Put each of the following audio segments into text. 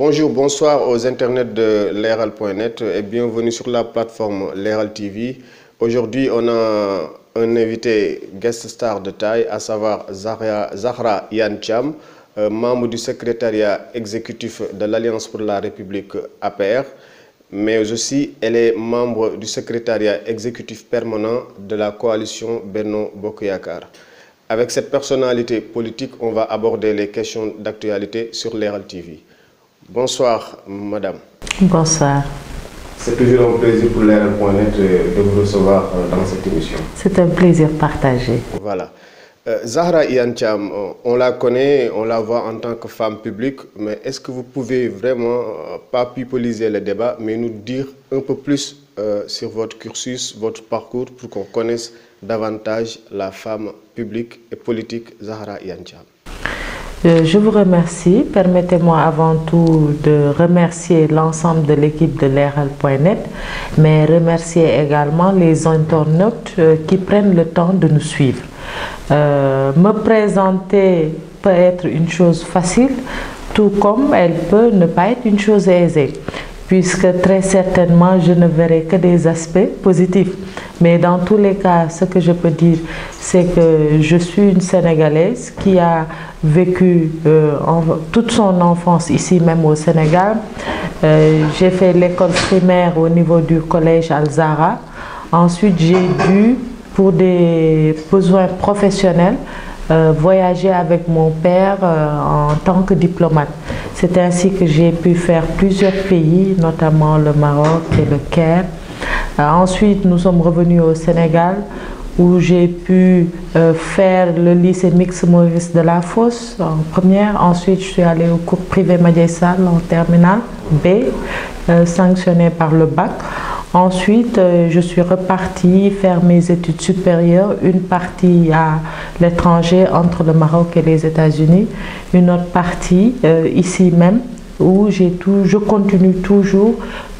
Bonjour, bonsoir aux internets de Leral.net et bienvenue sur la plateforme Leral TV. Aujourd'hui, on a un invité guest star de taille, à savoir Zahra Iyane Thiam, membre du secrétariat exécutif de l'Alliance pour la République APR, mais aussi elle est membre du secrétariat exécutif permanent de la coalition Benno Bokk Yakaar. Avec cette personnalité politique, on va aborder les questions d'actualité sur Leral TV. Bonsoir, madame. Bonsoir. C'est toujours un plaisir pour Leral.net de vous recevoir dans cette émission. C'est un plaisir partagé. Voilà. Zahra Iyane Thiam, on la connaît, on la voit en tant que femme publique, mais est-ce que vous pouvez vraiment, pas pipoliser le débat, mais nous dire un peu plus sur votre cursus, votre parcours, pour qu'on connaisse davantage la femme publique et politique Zahra Iyane Thiam? Je vous remercie. Permettez-moi avant tout de remercier l'ensemble de l'équipe de Leral.net, mais remercier également les internautes qui prennent le temps de nous suivre. Me présenter peut être une chose facile, tout comme elle peut ne pas être une chose aisée, puisque très certainement je ne verrai que des aspects positifs. Mais dans tous les cas, ce que je peux dire, c'est que je suis une Sénégalaise qui a vécu toute son enfance ici même au Sénégal. J'ai fait l'école primaire au niveau du collège Al-Zahra. Ensuite, j'ai dû, pour des besoins professionnels, voyager avec mon père en tant que diplomate. C'est ainsi que j'ai pu faire plusieurs pays, notamment le Maroc et le Caire. Ensuite, nous sommes revenus au Sénégal où j'ai pu faire le lycée mixte Maurice Delafosse en première. Ensuite, je suis allée au cours privé Madiaye Sall en terminale B, sanctionné par le bac. Ensuite, je suis repartie faire mes études supérieures, une partie à l'étranger entre le Maroc et les États-Unis, une autre partie ici même où je continue toujours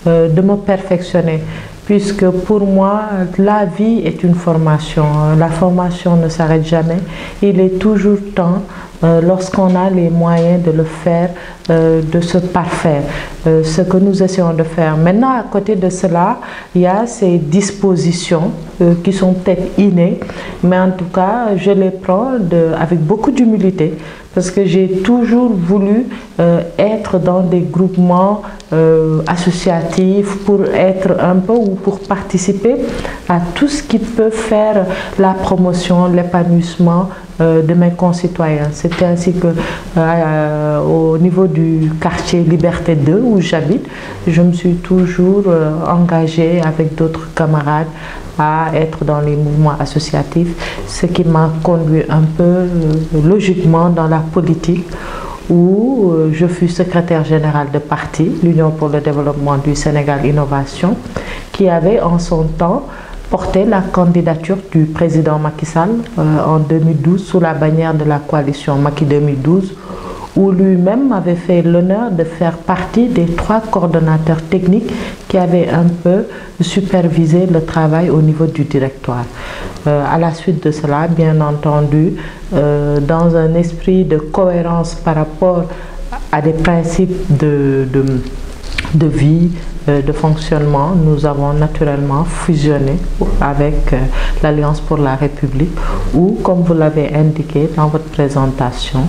de me perfectionner. Puisque pour moi, la vie est une formation. La formation ne s'arrête jamais. Il est toujours temps, lorsqu'on a les moyens de le faire, de se parfaire. Ce que nous essayons de faire. Maintenant, à côté de cela, il y a ces dispositions qui sont peut-être innées, mais en tout cas, je les prends avec beaucoup d'humilité. Parce que j'ai toujours voulu être dans des groupements associatifs pour être un peu ou pour participer à tout ce qui peut faire la promotion, l'épanouissement de mes concitoyens. C'est ainsi que au niveau du quartier Liberté 2 où j'habite, je me suis toujours engagée avec d'autres camarades à être dans les mouvements associatifs, ce qui m'a conduit un peu logiquement dans la politique où je fus secrétaire général de parti, l'Union pour le développement du Sénégal Innovation, qui avait en son temps porté la candidature du président Macky Sall en 2012 sous la bannière de la coalition Macky 2012, où lui-même avait fait l'honneur de faire partie des 3 coordonnateurs techniques qui avaient un peu supervisé le travail au niveau du directoire. À la suite de cela, bien entendu, dans un esprit de cohérence par rapport à des principes de vie, de fonctionnement, nous avons naturellement fusionné avec l'Alliance pour la République où, comme vous l'avez indiqué dans votre présentation,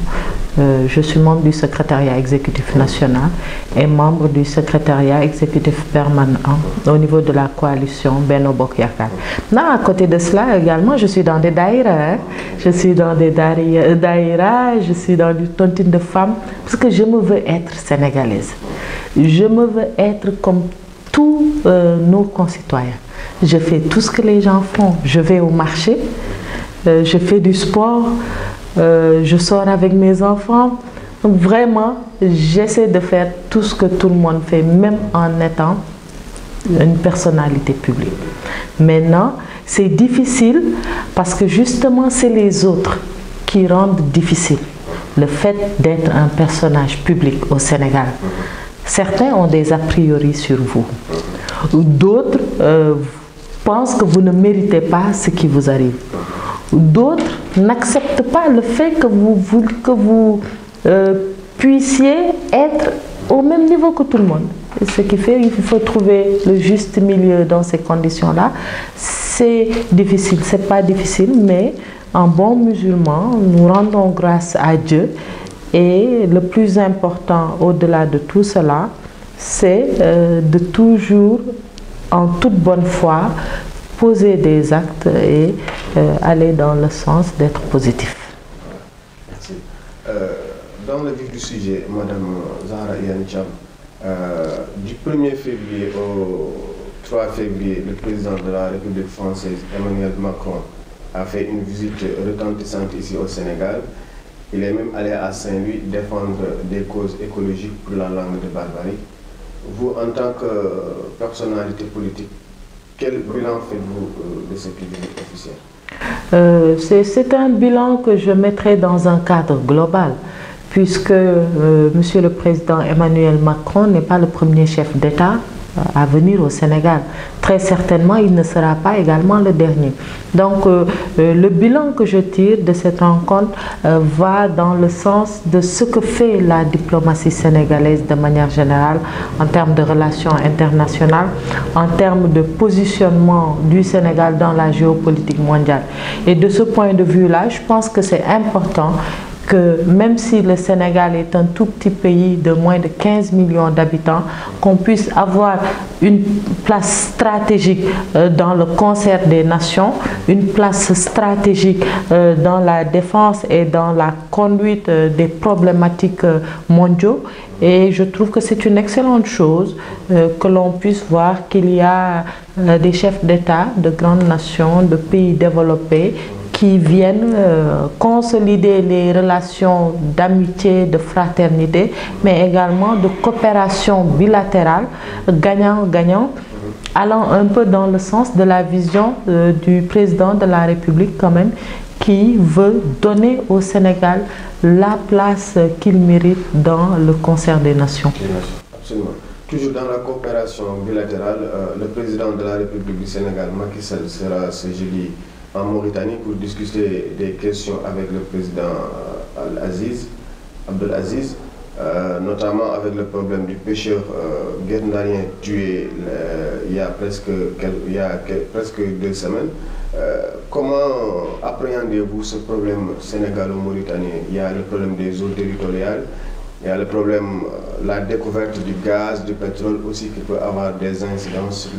je suis membre du secrétariat exécutif national et membre du secrétariat exécutif permanent au niveau de la coalition Benno Bokk Yakaar. Non, à côté de cela également, je suis dans des daïras. Je suis dans des daïras, je suis dans du tontine de femmes parce que je me veux être sénégalaise. Je me veux être comme tous nos concitoyens. Je fais tout ce que les gens font. Je vais au marché, je fais du sport, je sors avec mes enfants. Donc vraiment, j'essaie de faire tout ce que tout le monde fait, même en étant une personnalité publique. Maintenant, c'est difficile parce que justement, c'est les autres qui rendent difficile le fait d'être un personnage public au Sénégal. Certains ont des a priori sur vous. D'autres pensent que vous ne méritez pas ce qui vous arrive. D'autres n'acceptent pas le fait que vous puissiez être au même niveau que tout le monde. Ce qui fait qu'il faut trouver le juste milieu dans ces conditions-là. C'est difficile, c'est pas difficile, mais en bon musulman, nous rendons grâce à Dieu. Et le plus important au-delà de tout cela, c'est de toujours, en toute bonne foi, poser des actes et aller dans le sens d'être positif. Merci. Dans le vif du sujet, Madame Zahra Iyane Thiam, du 1er février au 3 février, le président de la République française, Emmanuel Macron, a fait une visite retentissante ici au Sénégal. Il est même allé à Saint-Louis défendre des causes écologiques pour la langue de Barbarie. Vous, en tant que personnalité politique, quel bilan faites-vous de cette visite officielle? C'est un bilan que je mettrai dans un cadre global, puisque Monsieur le Président Emmanuel Macron n'est pas le premier chef d'État à venir au Sénégal. Très certainement, il ne sera pas également le dernier. Donc, le bilan que je tire de cette rencontre va dans le sens de ce que fait la diplomatie sénégalaise de manière générale en termes de relations internationales, en termes de positionnement du Sénégal dans la géopolitique mondiale. Et de ce point de vue-là, je pense que c'est important que même si le Sénégal est un tout petit pays de moins de 15 millions d'habitants, qu'on puisse avoir une place stratégique dans le concert des nations, une place stratégique dans la défense et dans la conduite des problématiques mondiaux. Et je trouve que c'est une excellente chose que l'on puisse voir qu'il y a des chefs d'État de grandes nations, de pays développés, qui viennent consolider les relations d'amitié, de fraternité, mais également de coopération bilatérale, gagnant-gagnant, allant un peu dans le sens de la vision du président de la République quand même, qui veut donner au Sénégal la place qu'il mérite dans le concert des nations. Absolument. Toujours dans la coopération bilatérale, le président de la République du Sénégal, Macky Sall, sera ce jeudi en Mauritanie pour discuter des questions avec le président Abdelaziz, notamment avec le problème du pêcheur guet-ndarien tué il y a presque 2 semaines. Comment appréhendez-vous ce problème sénégalo-mauritanien? Il y a le problème des eaux territoriales, il y a le problème, la découverte du gaz, du pétrole aussi qui peut avoir des incidences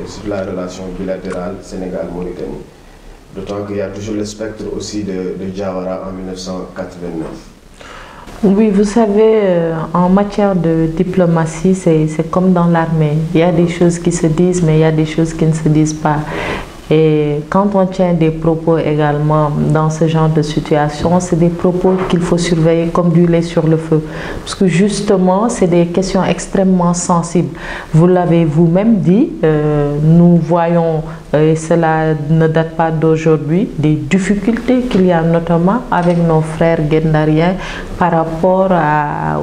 sur la relation bilatérale Sénégal-Mauritanie. D'autant qu'il y a toujours le spectre aussi de Diawara en 1989. Oui, vous savez, en matière de diplomatie, c'est comme dans l'armée. Il y a des choses qui se disent, mais il y a des choses qui ne se disent pas. Et quand on tient des propos également dans ce genre de situation, c'est des propos qu'il faut surveiller comme du lait sur le feu. Parce que justement, c'est des questions extrêmement sensibles. Vous l'avez vous-même dit, nous voyons, et cela ne date pas d'aujourd'hui, des difficultés qu'il y a notamment avec nos frères guet-ndariens par rapport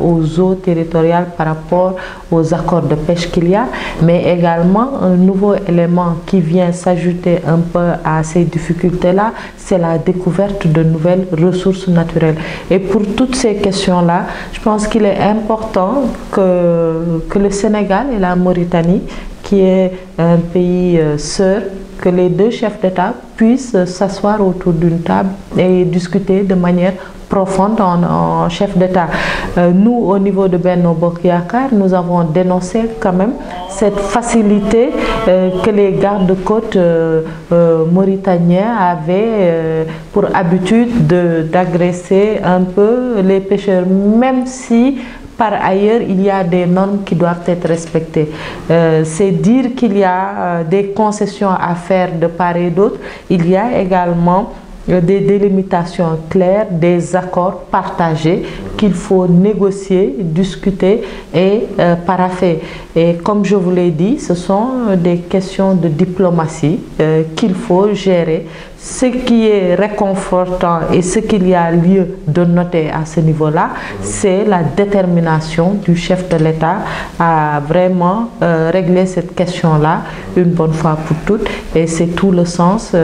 aux eaux territoriales, par rapport aux accords de pêche qu'il y a, mais également un nouveau élément qui vient s'ajouter un peu à ces difficultés-là, c'est la découverte de nouvelles ressources naturelles. Et pour toutes ces questions-là, je pense qu'il est important que le Sénégal et la Mauritanie, qui est un pays sœur, que les deux chefs d'État puissent s'asseoir autour d'une table et discuter de manière profonde en chef d'État. Nous, au niveau de Benno Bokk Yakaar, nous avons dénoncé quand même cette facilité que les gardes-côtes mauritaniens avaient pour habitude d'agresser un peu les pêcheurs, même si par ailleurs, il y a des normes qui doivent être respectées. C'est dire qu'il y a des concessions à faire de part et d'autre. Il y a également des délimitations claires, des accords partagés qu'il faut négocier, discuter et paraffer. Et comme je vous l'ai dit, ce sont des questions de diplomatie qu'il faut gérer ce qui est réconfortant et ce qu'il y a lieu de noter à ce niveau-là, c'est la détermination du chef de l'État à vraiment régler cette question-là une bonne fois pour toutes. Et c'est tout le sens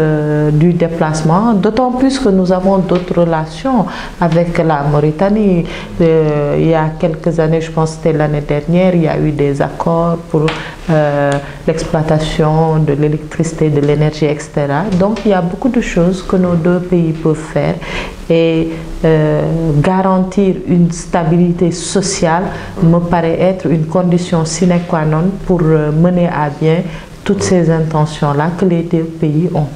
du déplacement, d'autant plus que nous avons d'autres relations avec la Mauritanie. Il y a quelques années, je pense que c'était l'année dernière, il y a eu des accords pour l'exploitation de l'électricité, de l'énergie, etc. Donc il y a beaucoup de choses que nos deux pays peuvent faire et garantir une stabilité sociale me paraît être une condition sine qua non pour mener à bien toutes ces intentions-là que les deux pays ont.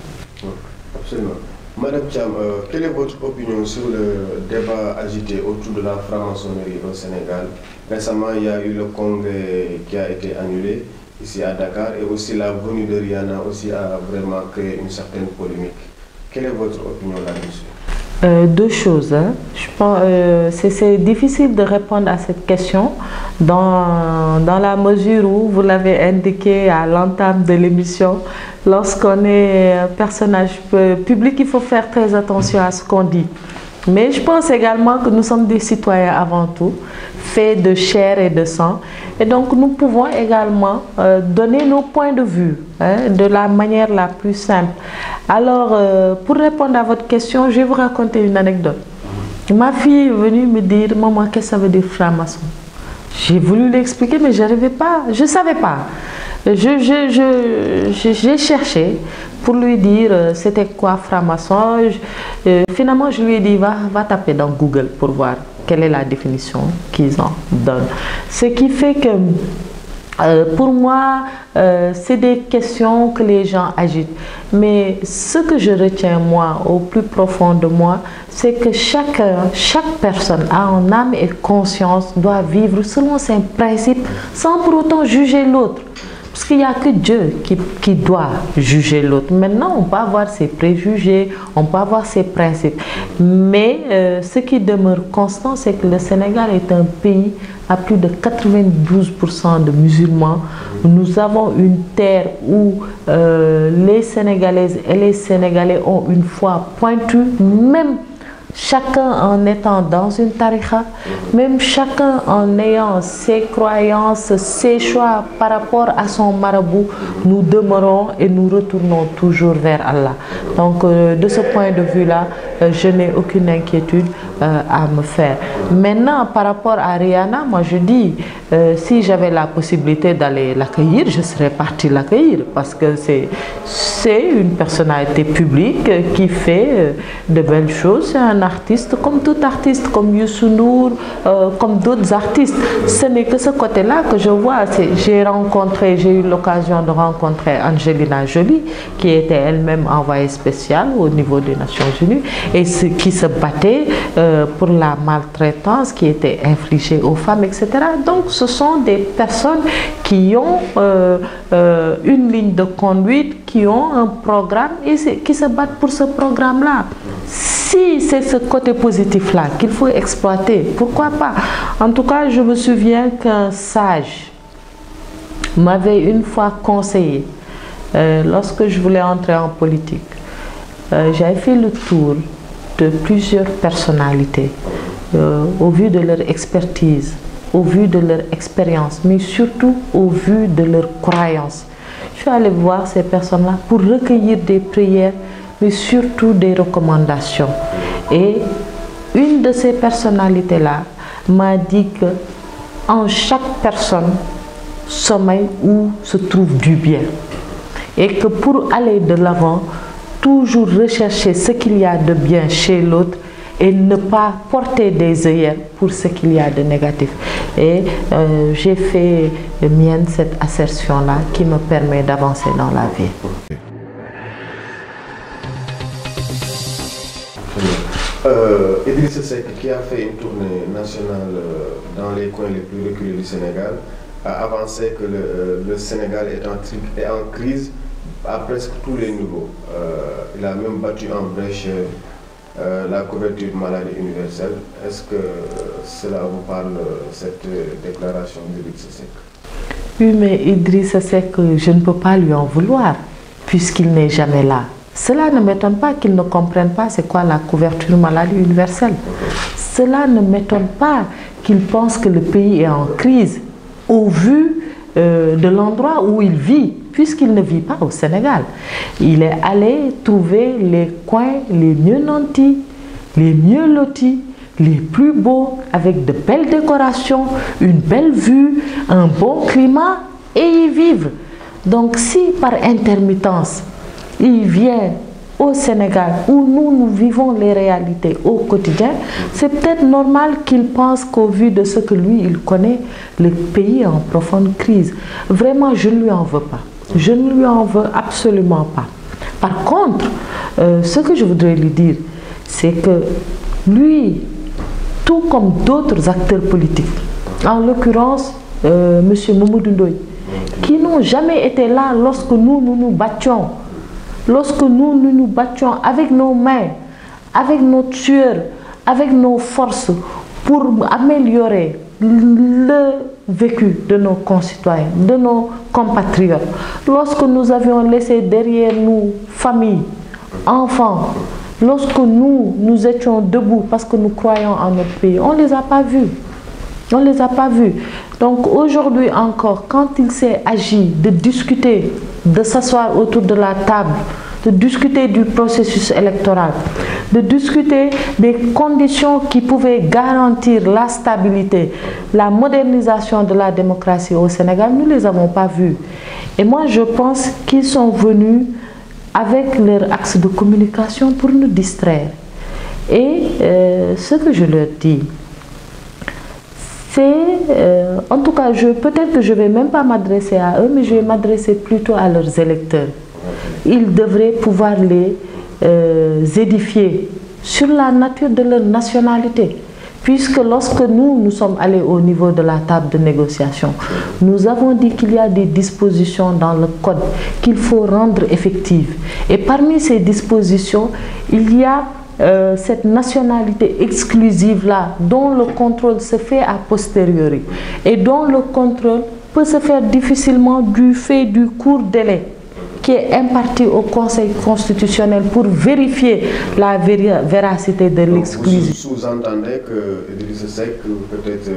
Absolument. Madame Thiam, quelle est votre opinion sur le débat agité autour de la franc-maçonnerie au Sénégal? Récemment, il y a eu le congrès qui a été annulé ici à Dakar et aussi la venue de Rihanna aussi a vraiment créé une certaine polémique. Quelle est votre opinion là-dessus? Deux choses. Hein. Je pense c'est difficile de répondre à cette question dans la mesure où vous l'avez indiqué à l'entame de l'émission. Lorsqu'on est un personnage public, il faut faire très attention à ce qu'on dit. Mais je pense également que nous sommes des citoyens avant tout, faits de chair et de sang. Et donc nous pouvons également donner nos points de vue de la manière la plus simple. Alors, pour répondre à votre question, je vais vous raconter une anecdote. Ma fille est venue me dire, maman, qu'est-ce que ça veut dire franc-maçon? J'ai voulu l'expliquer, mais je n'arrivais pas, je ne savais pas. J'ai cherché pour lui dire c'était quoi franc-maçon. Finalement, je lui ai dit, va taper dans Google pour voir quelle est la définition qu'ils en donnent. Ce qui fait que pour moi, c'est des questions que les gens agitent. Mais ce que je retiens, moi, au plus profond de moi, c'est que chaque personne a en âme et conscience, doit vivre selon ses principes, sans pour autant juger l'autre. Parce qu'il n'y a que Dieu qui doit juger l'autre. Maintenant, on peut avoir ses préjugés, on peut avoir ses principes. Mais ce qui demeure constant, c'est que le Sénégal est un pays à plus de 92% de musulmans. Nous avons une terre où les Sénégalaises et les Sénégalais ont une foi pointue, même chacun en étant dans une tariqa, même chacun en ayant ses croyances, ses choix par rapport à son marabout, nous demeurons et nous retournons toujours vers Allah. Donc de ce point de vue-là, je n'ai aucune inquiétude à me faire. Maintenant, par rapport à Rihanna, moi je dis, si j'avais la possibilité d'aller l'accueillir, je serais partie l'accueillir parce que c'est une personnalité publique qui fait de belles choses. C'est un artiste comme tout artiste, comme Youssou N'Dour, comme d'autres artistes. Ce n'est que ce côté-là que je vois. J'ai eu l'occasion de rencontrer Angelina Jolie, qui était elle-même envoyée spéciale au niveau des Nations Unies et qui se battait pour la maltraitance qui était infligée aux femmes, etc. Donc ce sont des personnes qui ont une ligne de conduite, qui ont un programme et qui se battent pour ce programme-là. Si c'est ce côté positif-là qu'il faut exploiter, pourquoi pas? En tout cas, je me souviens qu'un sage m'avait une fois conseillé, lorsque je voulais entrer en politique, j'avais fait le tour de plusieurs personnalités au vu de leur expertise, au vu de leur expérience, mais surtout au vu de leur croyance. Je suis allée voir ces personnes-là pour recueillir des prières, mais surtout des recommandations. Et une de ces personnalités-là m'a dit que en chaque personne sommeille où se trouve du bien. Et que pour aller de l'avant, toujours rechercher ce qu'il y a de bien chez l'autre et ne pas porter des œillères pour ce qu'il y a de négatif. Et j'ai fait mienne cette assertion-là qui me permet d'avancer dans la vie. Idrissa Seck, qui a fait une tournée nationale dans les coins les plus reculés du Sénégal, a avancé que le Sénégal est en crise à presque tous les niveaux. Il a même battu en brèche la couverture de maladie universelle. Est-ce que cela vous parle, cette déclaration d'Idrissa Seck? Oui, mais Idrissa Seck, je ne peux pas lui en vouloir, puisqu'il n'est jamais là. Cela ne m'étonne pas qu'ils ne comprennent pas c'est quoi la couverture maladie universelle. Cela ne m'étonne pas qu'ils pensent que le pays est en crise au vu de l'endroit où il vit, puisqu'il ne vit pas au Sénégal. Il est allé trouver les coins les mieux nantis, les mieux lotis, les plus beaux, avec de belles décorations, une belle vue, un bon climat, et y vivre. Donc si par intermittence, il vient au Sénégal où nous vivons les réalités au quotidien, c'est peut-être normal qu'il pense qu'au vu de ce que lui, il connaît, le pays est en profonde crise. Vraiment, je ne lui en veux pas. Je ne lui en veux absolument pas. Par contre, ce que je voudrais lui dire, c'est que lui, tout comme d'autres acteurs politiques, en l'occurrence M. Mamadou Ndoye, qui n'ont jamais été là lorsque nous nous battions, lorsque nous battions avec nos mains, avec nos sueurs, avec nos forces pour améliorer le vécu de nos concitoyens, de nos compatriotes. Lorsque nous avions laissé derrière nous famille, enfants, lorsque nous étions debout parce que nous croyons en notre pays, on ne les a pas vus. On ne les a pas vus. Donc aujourd'hui encore, quand il s'est agi de discuter, de s'asseoir autour de la table, de discuter du processus électoral, de discuter des conditions qui pouvaient garantir la stabilité, la modernisation de la démocratie au Sénégal, nous ne les avons pas vus. Et moi je pense qu'ils sont venus avec leur axe de communication pour nous distraire. Et ce que je leur dis, c'est, en tout cas, peut-être que je ne vais même pas m'adresser à eux, mais je vais m'adresser plutôt à leurs électeurs. Ils devraient pouvoir les édifier sur la nature de leur nationalité. Puisque lorsque nous sommes allés au niveau de la table de négociation, nous avons dit qu'il y a des dispositions dans le code qu'il faut rendre effectives. Et parmi ces dispositions, il y a cette nationalité exclusive-là, dont le contrôle se fait a posteriori et dont le contrôle peut se faire difficilement du fait du court délai qui est imparti au Conseil constitutionnel pour vérifier la véracité de l'exclusivité. Vous sous-entendez que Idrissa Seck, peut-être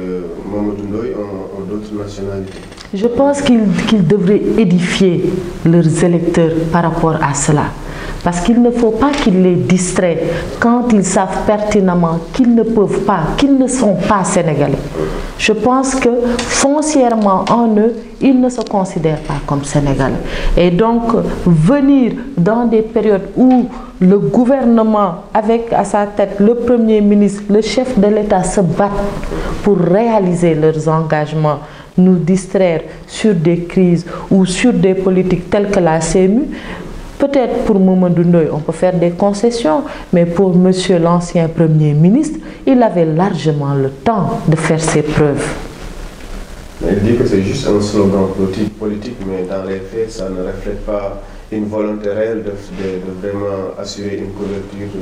Mamadou Ndoye ont d'autres nationalités? Je pense qu'ils devraient édifier leurs électeurs par rapport à cela. Parce qu'il ne faut pas qu'ils les distraient quand ils savent pertinemment qu'ils ne peuvent pas, qu'ils ne sont pas sénégalais. Je pense que foncièrement en eux, ils ne se considèrent pas comme sénégalais. Et donc, venir dans des périodes où le gouvernement, avec à sa tête le Premier ministre, le chef de l'État se battent pour réaliser leurs engagements, nous distraire sur des crises ou sur des politiques telles que la CMU, peut-être pour Mamadou Ndoye, on peut faire des concessions, mais pour monsieur l'ancien Premier ministre, il avait largement le temps de faire ses preuves. Il dit que c'est juste un slogan politique, mais dans les faits, ça ne reflète pas une volonté réelle de vraiment assurer une couverture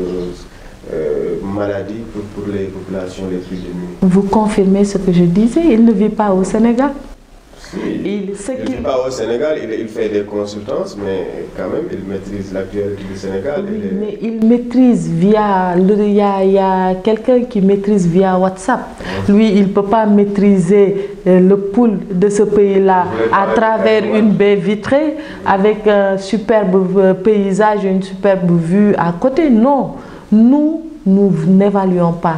maladie pour les populations les plus démunies. Vous confirmez ce que je disais, il ne vit pas au Sénégal. Il ne vit pas au Sénégal, il fait des consultances, mais quand même, il maîtrise l'actualité du Sénégal. Oui, mais il maîtrise via... Il y a quelqu'un qui maîtrise via WhatsApp. Lui, il ne peut pas maîtriser le pouls de ce pays-là à travers une baie vitrée, avec un superbe paysage, une superbe vue à côté. Non, nous n'évaluons pas.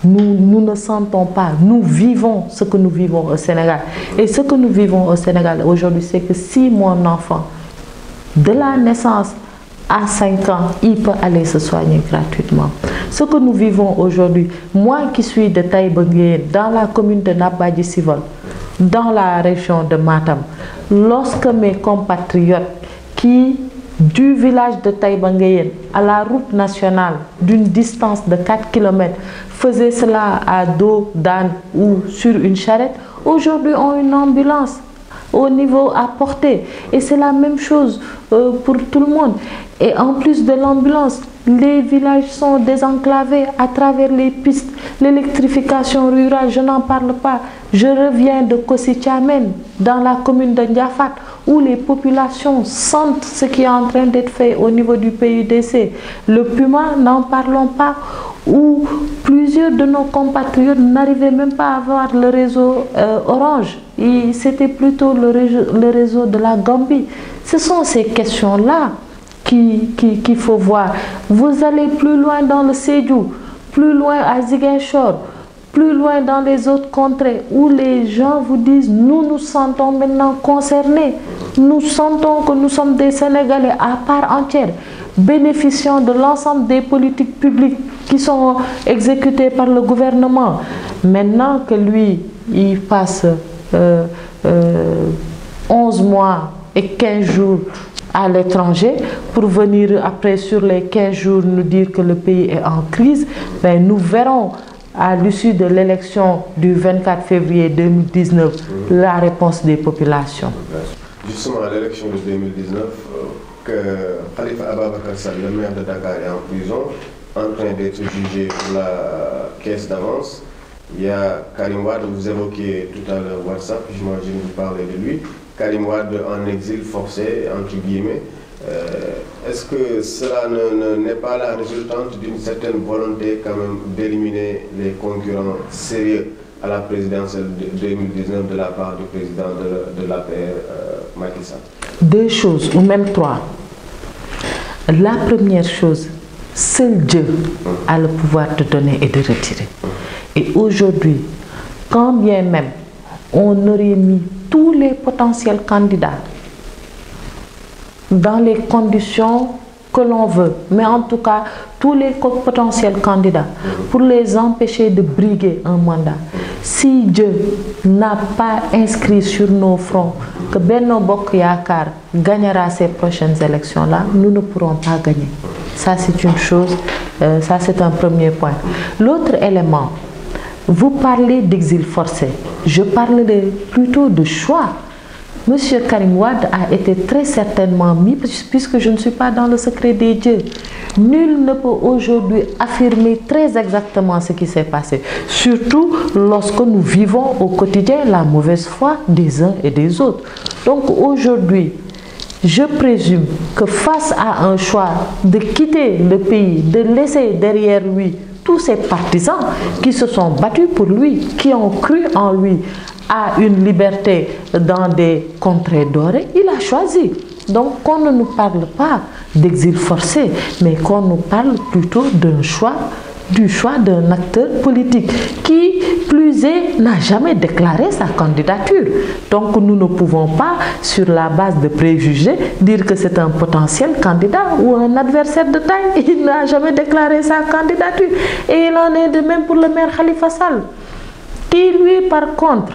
Nous ne sentons pas, nous vivons ce que nous vivons au Sénégal. Et ce que nous vivons au Sénégal aujourd'hui, c'est que si mon enfant, de la naissance à 5 ans, il peut aller se soigner gratuitement. Ce que nous vivons aujourd'hui, moi qui suis de Taïba Nguéyène, dans la commune de Nabadji Civol, dans la région de Matam, lorsque mes compatriotes qui du village de Taïba Nguéyène à la route nationale d'une distance de 4 km faisaient cela à dos d'âne ou sur une charrette, aujourd'hui ont une ambulance au niveau à portée. Et c'est la même chose pour tout le monde. Et en plus de l'ambulance, les villages sont désenclavés à travers les pistes, l'électrification rurale, je n'en parle pas. Je reviens de Kossi Thiamène, dans la commune de Ndiafat, où les populations sentent ce qui est en train d'être fait au niveau du PUDC. Le Puma, n'en parlons pas, où plusieurs de nos compatriotes n'arrivaient même pas à avoir le réseau Orange. C'était plutôt le réseau de la Gambie. Ce sont ces questions-là qu'il faut voir. Vous allez plus loin dans le Sédhiou, plus loin à Ziguinchor, plus loin dans les autres contrées où les gens vous disent nous nous sentons maintenant concernés, nous sentons que nous sommes des Sénégalais à part entière, bénéficiant de l'ensemble des politiques publiques qui sont exécutées par le gouvernement. Maintenant que lui, il passe 11 mois et 15 jours à l'étranger pour venir après sur les 15 jours nous dire que le pays est en crise, ben, nous verrons à l'issue de l'élection du 24 février 2019 la réponse des populations. Justement, à l'élection de 2019, que Khalifa Ababacar Sall, le maire de Dakar, est en prison, en train d'être jugé pour la caisse d'avance. Il y a Karim Wade, vous évoquiez tout à l'heure WhatsApp, j'imagine vous parlez de lui. Karim Wade en exil forcé, entre guillemets. Est-ce que cela n'est pas la résultante d'une certaine volonté quand même d'éliminer les concurrents sérieux à la présidentielle de 2019 de la part du président de l'APR, Macky Sall? Deux choses, ou même trois. La première chose, seul Dieu a le pouvoir de donner et de retirer. Et aujourd'hui, quand bien même on aurait mis tous les potentiels candidats dans les conditions que l'on veut, mais en tout cas tous les potentiels candidats pour les empêcher de briguer un mandat. Si Dieu n'a pas inscrit sur nos fronts que Benno Bokk Yakaar gagnera ces prochaines élections-là, nous ne pourrons pas gagner. Ça c'est une chose, ça c'est un premier point. L'autre élément, vous parlez d'exil forcé, je parlerai plutôt de choix. Monsieur Karim Wade a été très certainement mis, puisque je ne suis pas dans le secret des dieux. Nul ne peut aujourd'hui affirmer très exactement ce qui s'est passé, surtout lorsque nous vivons au quotidien la mauvaise foi des uns et des autres. Donc aujourd'hui, je présume que face à un choix de quitter le pays, de laisser derrière lui tous ces partisans qui se sont battus pour lui, qui ont cru en lui, à une liberté dans des contrées dorées, il a choisi. Donc qu'on ne nous parle pas d'exil forcé, mais qu'on nous parle plutôt d'un choix, du choix d'un acteur politique qui, plus est, n'a jamais déclaré sa candidature. Donc nous ne pouvons pas, sur la base de préjugés, dire que c'est un potentiel candidat ou un adversaire de taille. Il n'a jamais déclaré sa candidature. Et il en est de même pour le maire Khalifa Sall, qui lui, par contre,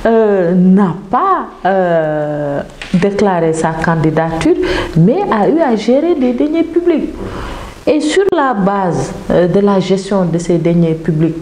n'a pas déclaré sa candidature, mais a eu à gérer des deniers publics. Et sur la base de la gestion de ces deniers publics,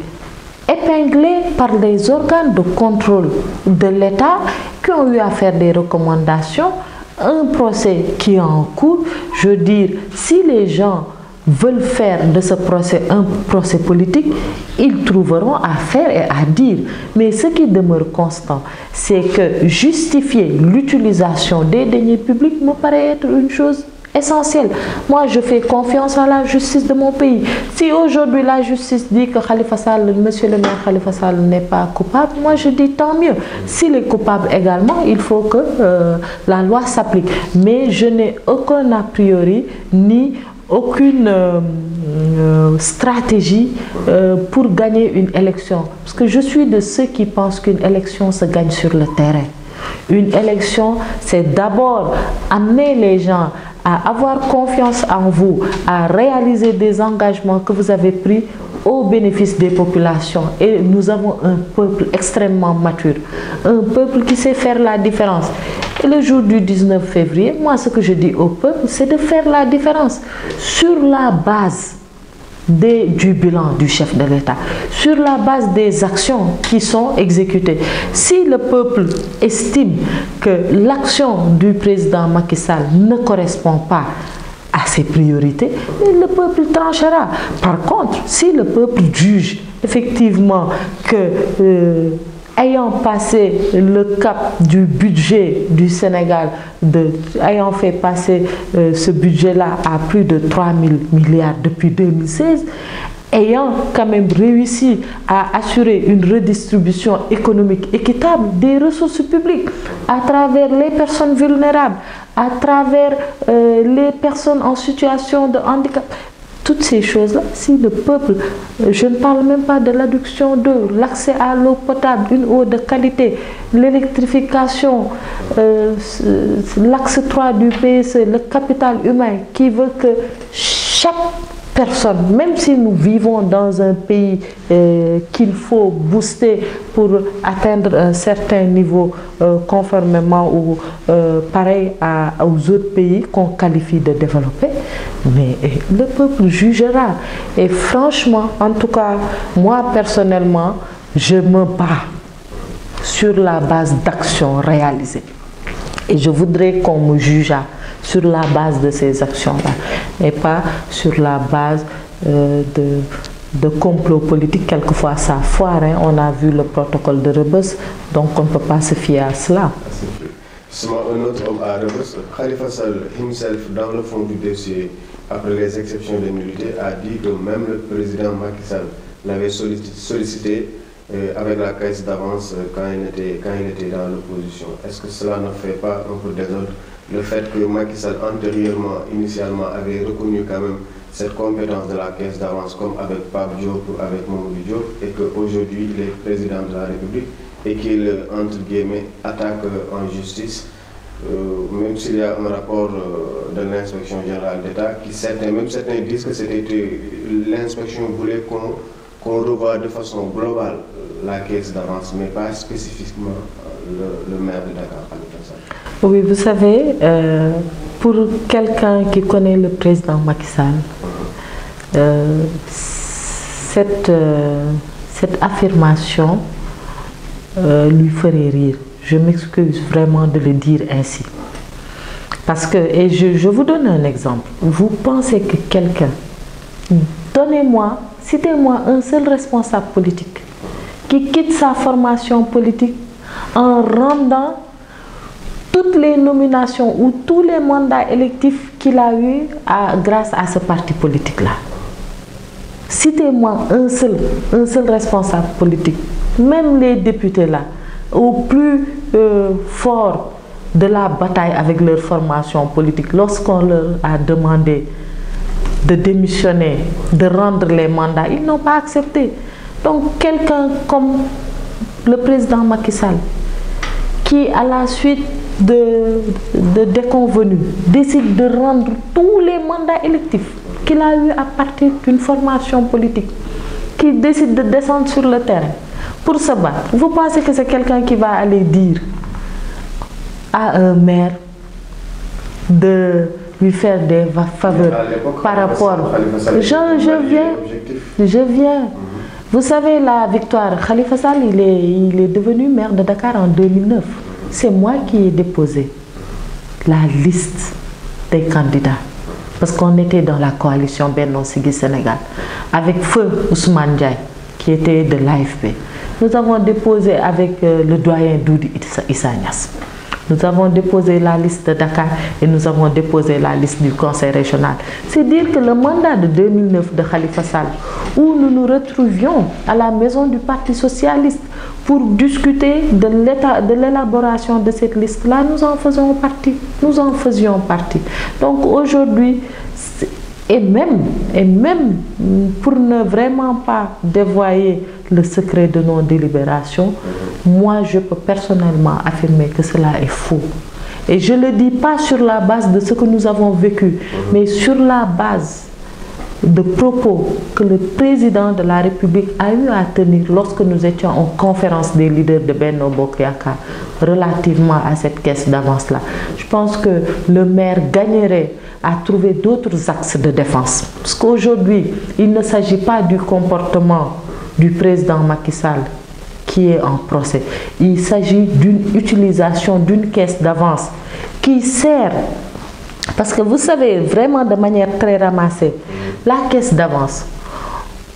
épinglés par les organes de contrôle de l'État qui ont eu à faire des recommandations, un procès qui est en cours, je veux dire, si les gens veulent faire de ce procès un procès politique, ils trouveront à faire et à dire. Mais ce qui demeure constant, c'est que justifier l'utilisation des deniers publics me paraît être une chose essentielle. Moi, je fais confiance à la justice de mon pays. Si aujourd'hui la justice dit que Khalifa Sall, monsieur le maire Khalifa Sall n'est pas coupable, moi je dis tant mieux. S'il est coupable également, il faut que la loi s'applique. Mais je n'ai aucun a priori ni aucune stratégie pour gagner une élection. Parce que je suis de ceux qui pensent qu'une élection se gagne sur le terrain. Une élection, c'est d'abord amener les gens à avoir confiance en vous, à réaliser des engagements que vous avez pris au bénéfice des populations. Et nous avons un peuple extrêmement mature, un peuple qui sait faire la différence. Et le jour du 19 février, moi ce que je dis au peuple, c'est de faire la différence sur la base du bilan du chef de l'État, sur la base des actions qui sont exécutées. Si le peuple estime que l'action du président Macky Sall ne correspond pas à ses priorités, le peuple tranchera. Par contre, si le peuple juge effectivement que ayant passé le cap du budget du Sénégal, ayant fait passer ce budget-là à plus de 3 000 milliards depuis 2016, ayant quand même réussi à assurer une redistribution économique équitable des ressources publiques à travers les personnes vulnérables, à travers les personnes en situation de handicap. Toutes ces choses-là, si le peuple, je ne parle même pas de l'adduction d'eau, l'accès à l'eau potable, une eau de qualité, l'électrification, l'axe 3 du PSE, le capital humain qui veut que chaque personne, même si nous vivons dans un pays qu'il faut booster pour atteindre un certain niveau conformément ou pareil aux autres pays qu'on qualifie de développés, mais le peuple jugera. Et franchement, en tout cas, moi personnellement, je me bats sur la base d'actions réalisées. Et je voudrais qu'on me juge sur la base de ces actions-là et pas sur la base de complots politiques. Quelquefois ça foire, hein. On a vu le protocole de Rebus, donc on ne peut pas se fier à cela. Un autre homme à Rebus, Khalifa Sall himself, dans le fond du dossier, après les exceptions de nullité, a dit que même le président Macky Sall l'avait sollicité avec la caisse d'avance quand il était dans l'opposition. Est-ce que cela ne fait pas un peu désordre? Le fait que Macky Sall antérieurement, initialement, avait reconnu quand même cette compétence de la caisse d'avance comme avec Pape Diop ou avec Mamadou Diop, et qu'aujourd'hui il est président de la République et qu'il, entre guillemets, attaque en justice, même s'il y a un rapport de l'inspection générale d'État, même certains disent que l'inspection voulait qu'on revoie de façon globale la caisse d'avance, mais pas spécifiquement le maire de Dakar, Khalifa Sall. Oui, vous savez, pour quelqu'un qui connaît le président Macky Sall, cette affirmation lui ferait rire. Je m'excuse vraiment de le dire ainsi. Parce que, et je vous donne un exemple. Vous pensez que quelqu'un, citez-moi un seul responsable politique qui quitte sa formation politique en rendant toutes les nominations ou tous les mandats électifs qu'il a eus grâce à ce parti politique-là. Citez-moi un seul responsable politique, même les députés là, au plus fort de la bataille avec leur formation politique, lorsqu'on leur a demandé de démissionner, de rendre les mandats, ils n'ont pas accepté. Donc quelqu'un comme le président Macky Sall, qui à la suite de déconvenus décide de rendre tous les mandats électifs qu'il a eu à partir d'une formation politique, qui décide de descendre sur le terrain pour se battre, vous pensez que c'est quelqu'un qui va aller dire à un maire de lui faire des faveurs par rapport... Je viens. Vous savez, la victoire, Khalifa Sall, il est devenu maire de Dakar en 2009. C'est moi qui ai déposé la liste des candidats. Parce qu'on était dans la coalition Benno Siggil Sénégal. Avec feu Ousmane Ndiaye, qui était de l'AFP. Nous avons déposé avec le doyen Doudi Issa Niasse. Nous avons déposé la liste de Dakar et nous avons déposé la liste du conseil régional. C'est dire que le mandat de 2009 de Khalifa Sall, où nous nous retrouvions à la maison du Parti socialiste pour discuter de l'élaboration de cette liste-là, nous en faisions partie. Donc aujourd'hui, et même pour ne vraiment pas dévoyer le secret de nos délibérations, moi je peux personnellement affirmer que cela est faux. Et je ne le dis pas sur la base de ce que nous avons vécu, mais sur la base de propos que le président de la République a eu à tenir lorsque nous étions en conférence des leaders de Benno Bokk Yakaar relativement à cette caisse d'avance-là. Je pense que le maire gagnerait à trouver d'autres axes de défense. Parce qu'aujourd'hui, il ne s'agit pas du comportement du président Macky Sall qui est en procès. Il s'agit d'une utilisation d'une caisse d'avance qui sert, parce que vous savez, vraiment de manière très ramassée, la caisse d'avance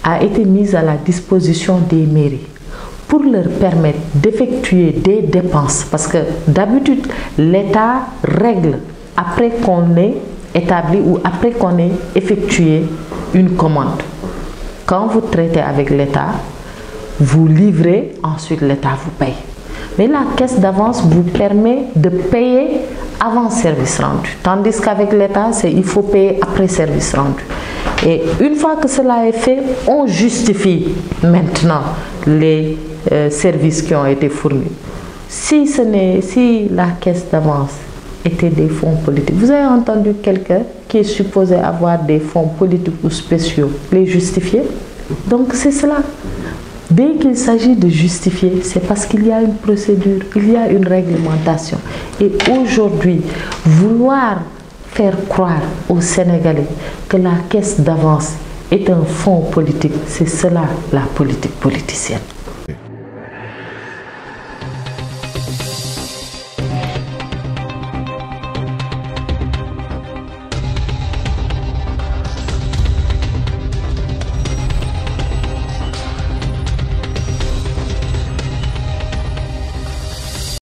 a été mise à la disposition des mairies pour leur permettre d'effectuer des dépenses, parce que d'habitude, l'État règle après qu'on ait établi ou après qu'on ait effectué une commande. Quand vous traitez avec l'État, vous livrez, ensuite l'État vous paye. Mais la caisse d'avance vous permet de payer avant service rendu. Tandis qu'avec l'État, il faut payer après service rendu. Et une fois que cela est fait, on justifie maintenant les services qui ont été fournis. Si la caisse d'avance était des fonds politiques, vous avez entendu quelqu'un qui est supposé avoir des fonds politiques ou spéciaux les justifier? Donc c'est cela. Dès qu'il s'agit de justifier, c'est parce qu'il y a une procédure, il y a une réglementation. Et aujourd'hui, vouloir faire croire aux Sénégalais que la caisse d'avance est un fonds politique, c'est cela la politique politicienne.